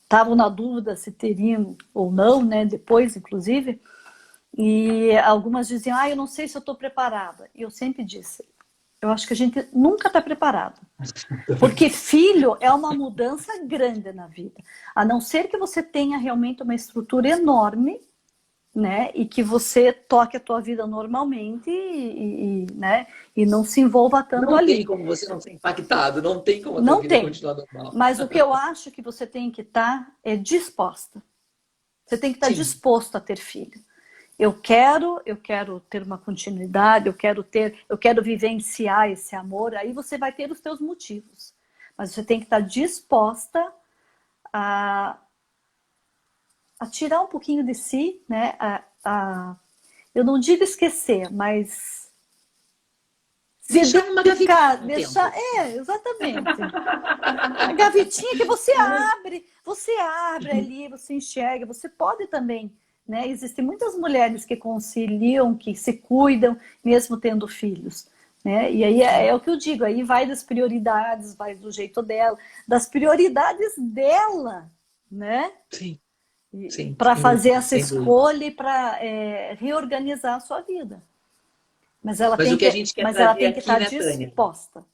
estavam na dúvida se teriam ou não, né? Depois, inclusive, e algumas diziam, eu não sei se eu estou preparada. E eu sempre disse, eu acho que a gente nunca está preparado. Porque filho é uma mudança grande na vida. A não ser que você tenha realmente uma estrutura enorme, né? E que você toque a tua vida normalmente né? E não se envolva tanto Não tem ali. como você não ser impactado, não tem como a tua Não vida tem. continuar normal. Mas o que eu acho que você tem que estar disposta. Você tem que estar Sim, disposto a ter filho. Eu quero ter uma continuidade, eu quero vivenciar esse amor, aí você vai ter os teus motivos. Mas você tem que estar disposta a, a tirar um pouquinho de si, né? Eu não digo esquecer, mas se deixar numa gavetinha dedicar, um deixar, tempo. exatamente. A gavetinha que você abre ali, você enxerga, você pode também, né? Existem muitas mulheres que conciliam, que se cuidam, mesmo tendo filhos, né? E aí é o que eu digo, aí vai das prioridades, vai do jeito dela, das prioridades dela, né? Sim, sim, Para sem fazer dúvida, essa sem dúvida. escolha e para reorganizar a sua vida. Mas ela Mas tem o que a que, gente quer mas ela trazer tem que aqui, estar né, Tânia? disposta.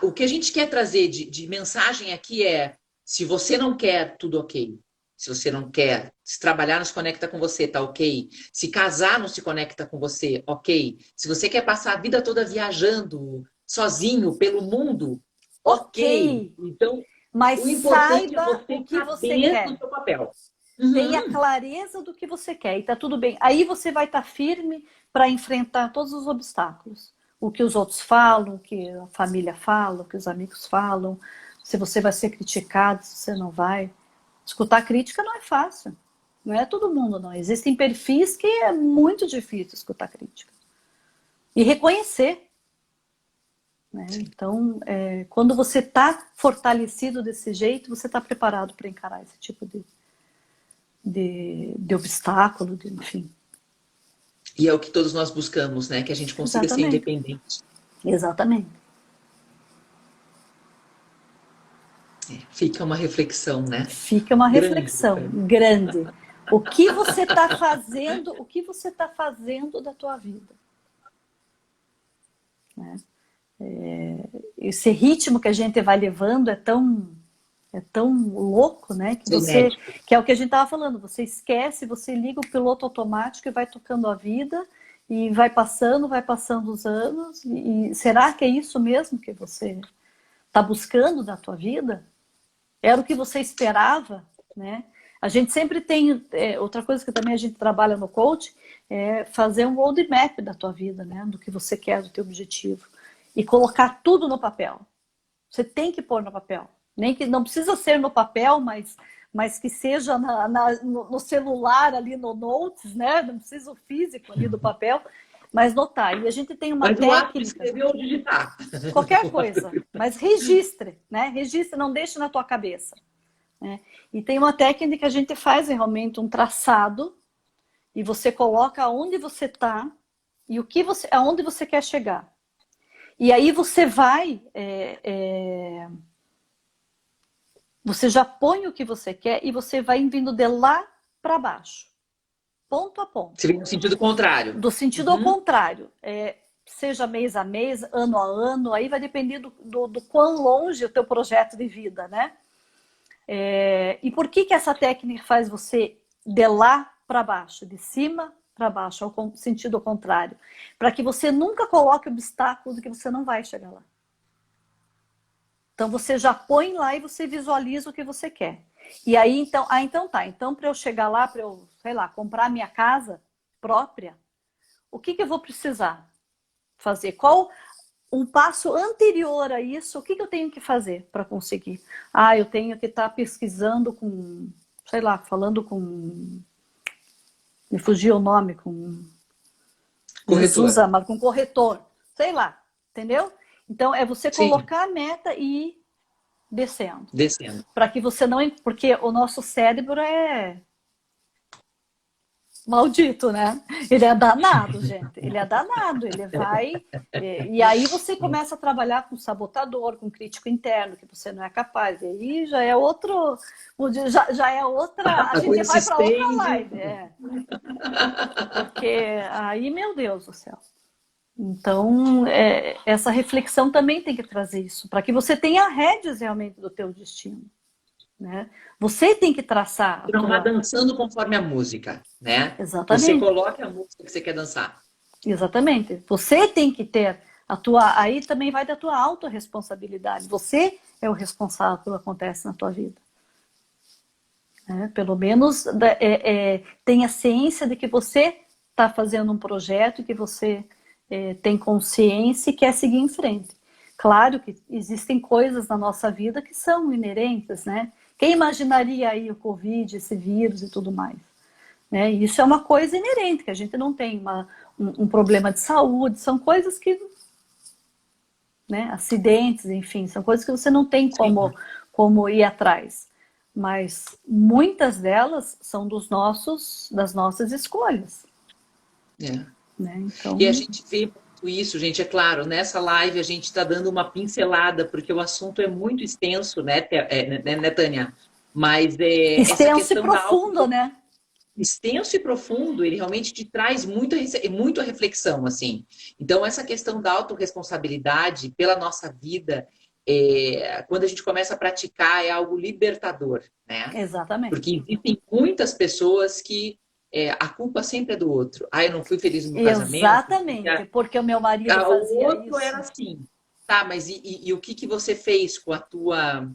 O que a gente quer trazer de mensagem aqui é: se você não quer, tudo ok. Se você não quer, se trabalhar não se conecta com você, tá ok. Se casar não se conecta com você, ok. Se você quer passar a vida toda viajando sozinho pelo mundo, ok. Ok, Então, mas o importante é saiba você o que você saber do quer. seu papel. Tenha Uhum. clareza do que você quer e tá tudo bem. Aí você vai estar firme para enfrentar todos os obstáculos. O que os outros falam, o que a família fala, o que os amigos falam, se você vai ser criticado, se você não vai. Escutar crítica não é fácil. Não é todo mundo, não. Existem perfis que é muito difícil escutar crítica. E reconhecer. Né? Então, quando você está fortalecido desse jeito, você está preparado para encarar esse tipo de obstáculo, enfim. E é o que todos nós buscamos, né? Que a gente consiga ser Exatamente. independente. Exatamente. Fica uma reflexão, né? Fica uma Grande. reflexão grande. O que você está fazendo, o que você está fazendo da tua vida? Né? Esse ritmo que a gente vai levando é tão louco, né? Frenético. Que é o que a gente estava falando. Você esquece, você liga o piloto automático e vai tocando a vida e vai passando os anos. E será que é isso mesmo que você está buscando da tua vida? Era o que você esperava, né? A gente sempre tem, outra coisa que também a gente trabalha no coach, é fazer um roadmap da tua vida, né? Do que você quer, do teu objetivo. E colocar tudo no papel. Você tem que pôr no papel. Nem que não precisa ser no papel, mas que seja no celular, ali no Notes, né? Não precisa o físico ali do papel, mas notar. E a gente tem uma Mas o ato de técnica, escrever ou digitar. qualquer coisa, mas registre, né? Registre, não deixe na tua cabeça. Né? E tem uma técnica que a gente faz realmente um traçado e você coloca aonde você está e aonde você quer chegar. E aí você vai, você já põe o que você quer e você vai vindo de lá para baixo, ponto a ponto. Seria no sentido contrário. Do sentido ao Uhum. contrário, seja mês a mês, ano a ano, aí vai depender do quão longe o teu projeto de vida, né? E por que essa técnica faz você de lá para baixo, de cima para baixo, ao sentido ao contrário? Para que você nunca coloque obstáculos que você não vai chegar lá. Então você já põe lá e você visualiza o que você quer. E aí então tá. Então para eu chegar lá, para eu, sei lá, comprar minha casa própria, o que eu vou precisar fazer? Qual um passo anterior a isso? O que eu tenho que fazer para conseguir? Eu tenho que estar pesquisando com, sei lá, falando com, me fugiu o nome, com Jesus Corretor. amado, com corretor, sei lá, entendeu? Então é você Sim, colocar a meta e ir descendo. descendo. Para que você não. Porque o nosso cérebro é maldito, né? Ele é danado, gente. Ele é danado. Ele vai. E aí você começa a trabalhar com sabotador, com crítico interno, que você não é capaz. E aí já é outro. Já é outra. A A gente coisa se vai para outra estende. live. Porque aí, meu Deus do céu. Então, essa reflexão também tem que trazer isso, para que você tenha rédeas realmente do teu destino. Né? Você tem que traçar a Não vá tua. dançando conforme a música, né? Você Exatamente, coloque a música que você quer dançar. exatamente. Você tem que ter a tua. Aí também vai da tua autorresponsabilidade. Você é o responsável pelo que acontece na tua vida. Né? Pelo menos tenha ciência de que você está fazendo um projeto e que você tem consciência e quer seguir em frente. Claro que existem coisas na nossa vida que são inerentes, né? Quem imaginaria aí o Covid, esse vírus e tudo mais? Né? Isso é uma coisa inerente, que a gente não tem um problema de saúde, são coisas que, né, acidentes, enfim, são coisas que você não tem Sim. como ir atrás. Mas muitas delas são das nossas escolhas. É. Né? Então, E a gente vê muito isso, gente, é claro, nessa live a gente está dando uma pincelada, porque o assunto é muito extenso, né, Tânia? Mas essa extenso e questão da profundo, né? extenso e profundo, ele realmente te traz muita reflexão, assim. Então, essa questão da autorresponsabilidade pela nossa vida, quando a gente começa a praticar, é algo libertador, né? Exatamente. Porque existem muitas pessoas que a culpa sempre é do outro. Eu não fui feliz no meu casamento, porque Exatamente, porque o meu marido o fazia outro era isso. assim. Tá, mas e o que você fez com a tua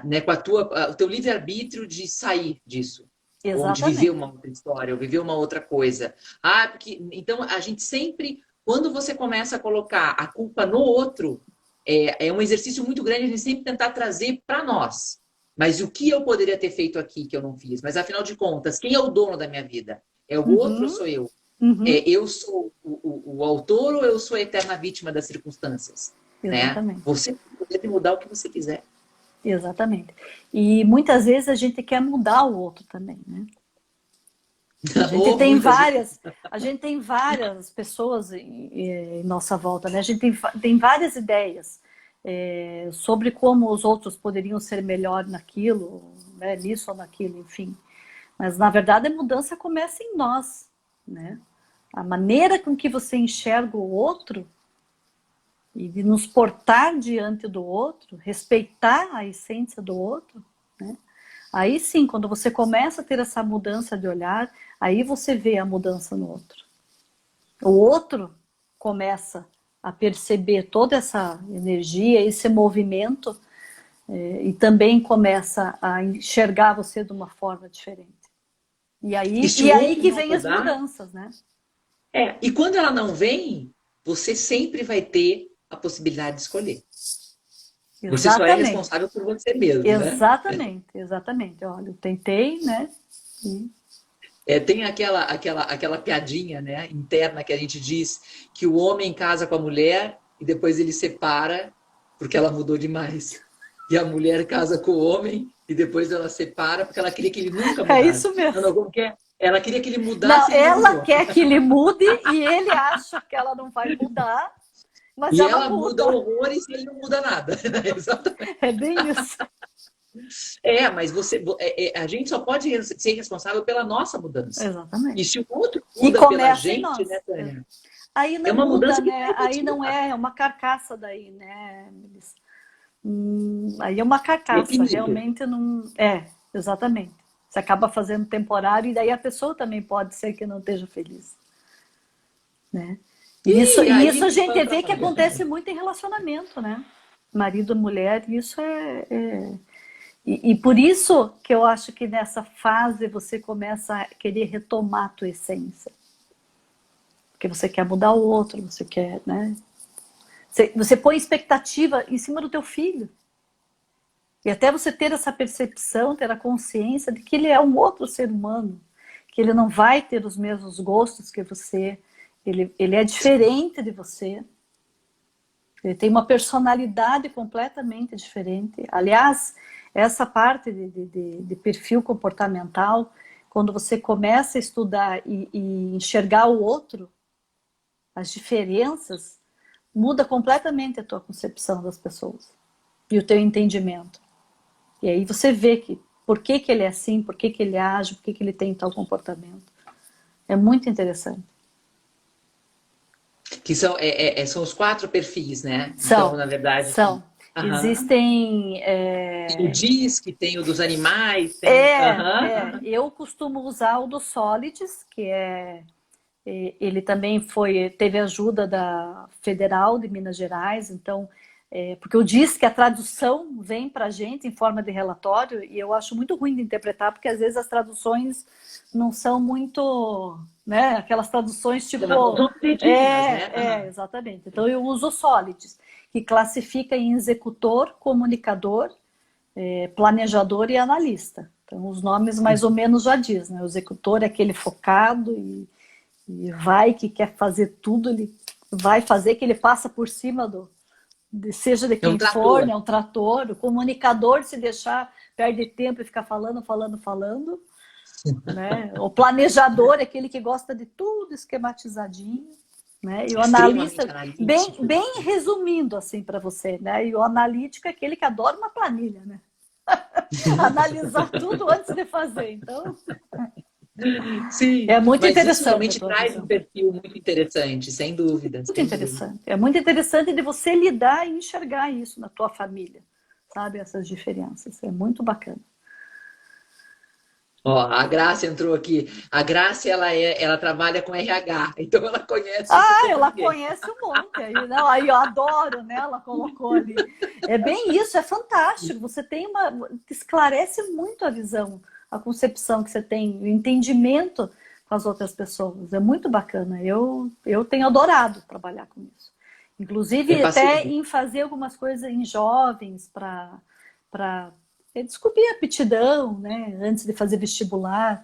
né, com o teu livre-arbítrio de sair disso, ou de viver Exatamente. uma outra história, ou viver uma outra coisa. Ah, porque então a gente sempre, quando você começa a colocar a culpa no outro, é um exercício muito grande a gente sempre tentar trazer para nós. Mas o que eu poderia ter feito aqui que eu não fiz? Mas afinal de contas, quem é o dono da minha vida? É o outro ou Uhum, sou eu? uhum, Eu sou o autor ou eu sou a eterna vítima das circunstâncias? Né? exatamente. Você pode mudar o que você quiser. Exatamente. E muitas vezes a gente quer mudar o outro também, né? Ou muitas vezes. A gente tem várias pessoas em nossa volta, né? A gente tem várias ideias sobre como os outros poderiam ser melhor naquilo, né? Nisso ou naquilo, enfim. Mas na verdade a mudança começa em nós, né? A maneira com que você enxerga o outro e de nos portar diante do outro, respeitar a essência do outro, né? Aí sim, quando você começa a ter essa mudança de olhar, aí você vê a mudança no outro. O outro começa a perceber toda essa energia, esse movimento, e também começa a enxergar você de uma forma diferente. E se E o aí outro que não vem as mudar, mudanças, né? e quando ela não vem, você sempre vai ter a possibilidade de escolher. Você só é Exatamente. responsável por você mesmo, né? Exatamente, exatamente. Olha, eu tentei, né? E Tem aquela piadinha, né, interna que a gente diz que o homem casa com a mulher e depois ele separa porque ela mudou demais. E a mulher casa com o homem e depois ela separa porque ela queria que ele nunca é mudasse. isso mesmo. Não, não, como que é? Ela queria que ele Não, mudasse e ele não ela mudou. quer que ele mude e ele acha que ela não vai mudar, mas E ela ela muda muda. horrores e ele não muda nada. Exatamente. É bem isso. Mas a gente só pode ser responsável pela nossa mudança. E Exatamente. se o outro E muda pela começa em gente, nós. né, Tânia? Aí É não uma muda, mudança que né? vai Aí te não mudar. é uma carcaça daí, né, Melissa? Aí é uma carcaça, Equilíbrio. realmente não. É, exatamente. Você acaba fazendo temporário e daí a pessoa também pode ser que não esteja feliz, né? E E aí isso a tu vai gente outra vê que família. acontece muito em relacionamento, né? Marido e mulher, isso e por isso que eu acho que nessa fase você começa a querer retomar a tua essência. Porque você quer mudar o outro, você quer, né? Você põe expectativa em cima do teu filho. E até você ter essa percepção, ter a consciência de que ele é um outro ser humano, que ele não vai ter os mesmos gostos que você, ele é diferente de você, ele tem uma personalidade completamente diferente. Aliás, essa parte de perfil comportamental, quando você começa a estudar e enxergar o outro, as diferenças, muda completamente a tua concepção das pessoas e o teu entendimento. E aí você vê que por que, que ele é assim, por que, que ele age, por que, que ele tem tal comportamento. É muito interessante. Que são os 4 perfis, né? Então, São, na verdade, são. aham. Existem. Tem o DISC, tem o dos animais, tem. Aham. Eu costumo usar o do Solids, que ele também teve ajuda da Federal de Minas Gerais, então, porque eu disse que a tradução vem para a gente em forma de relatório, e eu acho muito ruim de interpretar, porque às vezes as traduções não são muito, né, aquelas traduções Elas não tipo, são dignas, né? Aham. exatamente. Então eu uso o Solids, que classifica em executor, comunicador, planejador e analista. Então os nomes mais ou menos já diz, né? O executor é aquele focado e vai que quer fazer tudo, ele vai fazer, que ele passa por cima seja de É um quem for, trator. né, um trator, o comunicador, se deixar, perde tempo e fica falando, falando, falando, né? O planejador é aquele que gosta de tudo esquematizadinho, né? E o Extremamente analista, analítico. bem resumindo assim para você, né? E o analítico é aquele que adora uma planilha, né? Analisar tudo antes de fazer. Então, Sim, é muito mas isso interessante a realmente tua traz um visão. perfil muito interessante, sem dúvida, Muito sem dúvida. interessante. É muito interessante de você lidar e enxergar isso na tua família, sabe? Essas diferenças. É muito bacana. Ó, a Graça entrou aqui. A Graça, ela trabalha com RH, então ela conhece isso Ah, como ela ninguém. conhece um monte aí, não? Aí eu adoro, né? Ela colocou ali. É bem isso, é fantástico. Você tem uma. Esclarece muito a visão, a concepção que você tem, o entendimento com as outras pessoas. É muito bacana. Eu tenho adorado trabalhar com isso. Eu Inclusive, passei. até em fazer algumas coisas em jovens para descobrir a aptidão, né? Antes de fazer vestibular.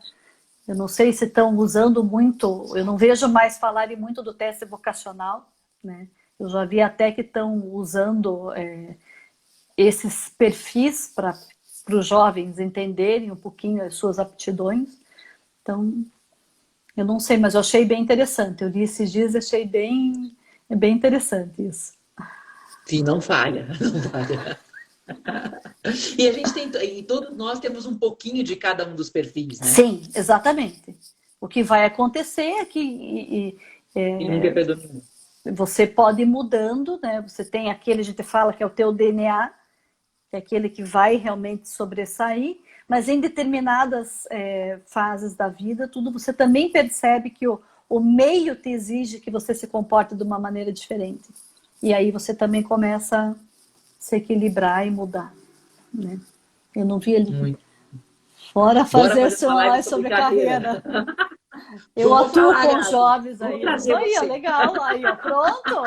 Eu não sei se estão usando muito, eu não vejo mais falarem muito do teste vocacional, né? Eu já vi até que estão usando esses perfis para os jovens entenderem um pouquinho as suas aptidões. Então, eu não sei, mas eu achei bem interessante. Eu li esses dias e achei bem interessante isso. Sim, não falha, não falha. E a gente tem, e todos nós temos um pouquinho de cada um dos perfis, né? Sim, exatamente. O que vai acontecer é que E nunca é predominante. você pode ir mudando, né? Você tem aquele, a gente fala que é o teu DNA, que é aquele que vai realmente sobressair, mas em determinadas fases da vida, tudo você também percebe que o meio te exige que você se comporte de uma maneira diferente. E aí você também começa a se equilibrar e mudar, né? Eu não vi ali. Muito. Fora Bora fazer fazer uma live mais sobre sobre carreira. carreira. Eu Vamos atuo falar, com Graça. jovens Vamos aí. Isso trazer aí, ó, você. legal. Aí, ó, pronto.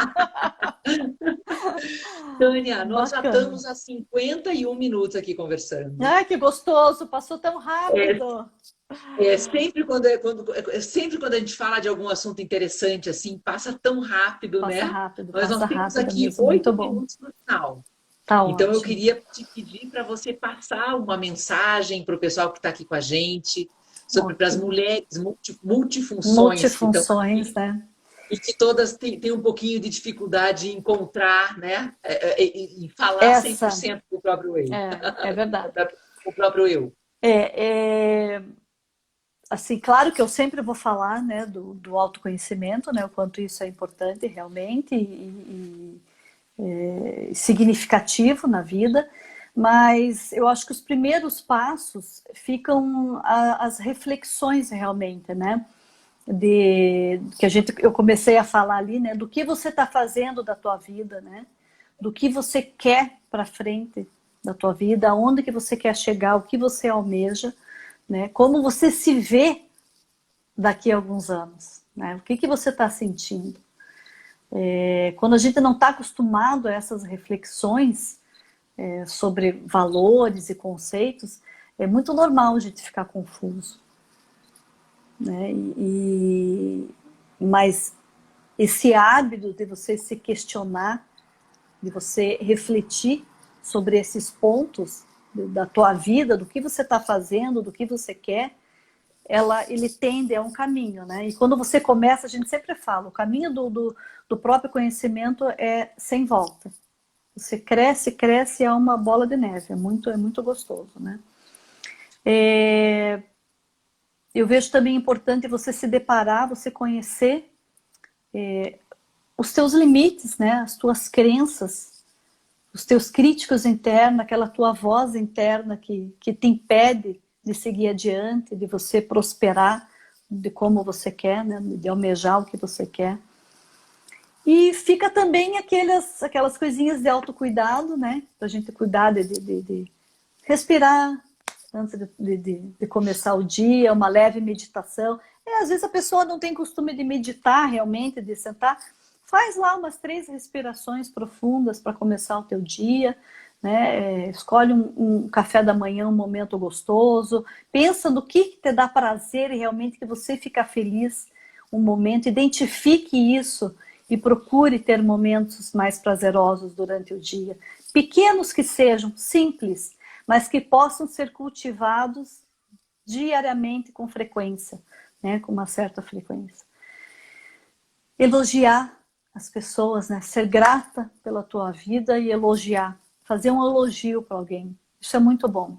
Tânia, nós já Bacana. estamos há 51 minutos aqui conversando. Ai, que gostoso, passou tão É, rápido. sempre quando a gente fala de algum assunto interessante assim, passa tão rápido, né? Mas nós Passa temos rápido aqui mesmo, muito 8 bom. minutos no final. Tá Então eu ótimo. queria te pedir para você passar uma mensagem para o pessoal que está aqui com a gente, sobre para Ok. as mulheres multifunções que estão Multifunções, aqui né? e que todas têm um pouquinho de dificuldade em encontrar, né? E falar Essa 100% do próprio eu, é verdade. o próprio eu. É, assim, claro que eu sempre vou falar, né, do autoconhecimento, né, o quanto isso é importante realmente e significativo na vida, mas eu acho que os primeiros passos ficam as reflexões realmente, né? Que eu comecei a falar ali, né? Do que você está fazendo da tua vida, né? Do que você quer para frente da tua vida, aonde que você quer chegar, o que você almeja, né? Como você se vê daqui a alguns anos, né? O que que você está sentindo? Quando a gente não está acostumado a essas reflexões sobre valores e conceitos, é muito normal a gente ficar confuso, né? Mas esse hábito de você se questionar, de você refletir sobre esses pontos da tua vida, do que você está fazendo, do que você quer, ele tende a um caminho, né? E quando você começa, a gente sempre fala, o caminho do próprio conhecimento é sem volta. Você cresce, cresce, é uma bola de neve, é muito gostoso, né? Eu vejo também importante você se deparar, você conhecer os teus limites, né? As tuas crenças, os teus críticos internos, aquela tua voz interna que te impede de seguir adiante, de você prosperar de como você quer, né? De almejar o que você quer. E fica também aquelas coisinhas de autocuidado, né? Pra gente cuidar de respirar antes de começar o dia, uma leve meditação. Às vezes a pessoa não tem costume de meditar realmente, de sentar. Faz lá umas 3 respirações profundas para começar o teu dia, né? Escolhe um café da manhã, um momento gostoso. Pensa no que te dá prazer e realmente que você fica feliz um momento. Identifique isso e procure ter momentos mais prazerosos durante o dia. Pequenos que sejam, simples, mas que possam ser cultivados diariamente com frequência, né? Com uma certa frequência. Elogiar as pessoas, né? Ser grata pela tua vida e elogiar. Fazer um elogio para alguém. Isso é muito bom.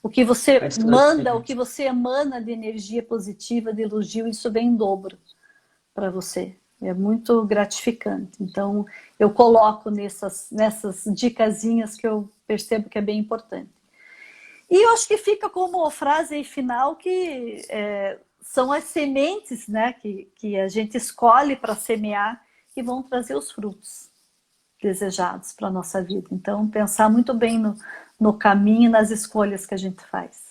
O que você Faz toda a manda, o que diferença. você emana de energia positiva, de elogio, isso vem em dobro para você. É muito gratificante. Então, eu coloco nessas dicasinhas que eu percebo que é bem importante. E eu acho que fica como frase aí final que são as sementes, né, que a gente escolhe para semear que vão trazer os frutos desejados para a nossa vida. Então, pensar muito bem no caminho e nas escolhas que a gente faz.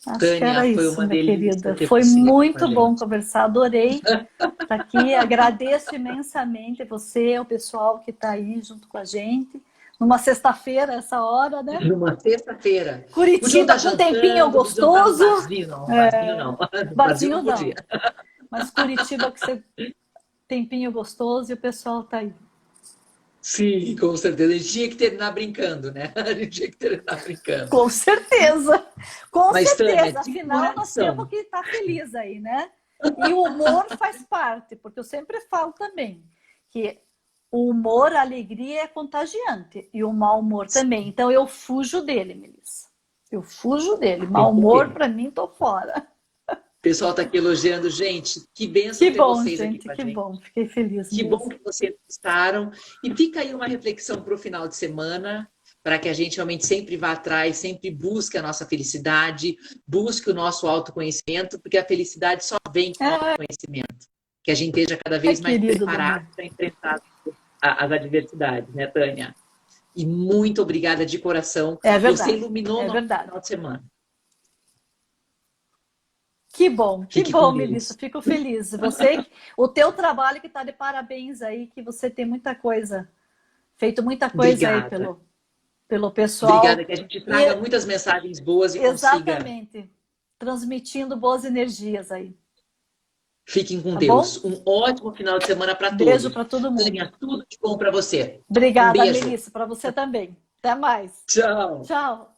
Acho que era Tânia, foi isso, uma minha delícia querida. ter Foi você aqui com a muito bom gente. conversar, adorei estar aqui. Agradeço imensamente você, o pessoal que está aí junto com a gente. Numa sexta-feira, essa hora, né? Numa sexta-feira. Podiam estar Curitiba com um tempinho jantando, podiam estar no gostoso. barzinho, não. No barzinho não. No barzinho Barzinho não podia. não, mas Curitiba com seu tempinho gostoso e o pessoal está aí. Sim, com certeza. A gente tinha que terminar brincando, né? A gente tinha que terminar brincando. Com certeza, com Mas, Tânia, certeza. de Afinal, nós temos coração. que estar felizes aí, né? E o humor faz parte, porque eu sempre falo também que o humor, a alegria é contagiante e o mau humor também. Então eu fujo dele, Melissa. Eu fujo dele. Tem Mau que humor, ter. para mim, tô fora. O pessoal está aqui elogiando. Gente, que bênção Que ter bom, vocês aqui gente, com a que gente. bom. Fiquei feliz Que bom mesmo. que vocês gostaram. E fica aí uma reflexão para o final de semana, para que a gente realmente sempre vá atrás, sempre busque a nossa felicidade, busque o nosso autoconhecimento, porque a felicidade só vem com o autoconhecimento. Que a gente esteja cada É vez mais querido do preparado meu. para enfrentar as adversidades, né, Tânia? E muito obrigada de coração. É Você verdade, iluminou o é nosso verdade. final de semana. Que Fique bom, com Melissa. Deus. Fico feliz. Você, o teu trabalho que está de parabéns aí, que você tem muita coisa, feito muita coisa aí Obrigada. pelo Obrigada, pessoal. que a gente E traga muitas mensagens boas e consiga. exatamente, transmitindo boas energias aí, Fiquem com tá Deus. bom? Um ótimo final de semana para Beijo todos. para todo mundo. Tânia, tudo de bom para você. Um Obrigada, beijo. Melissa, para você também. Até mais. Tchau. Tchau.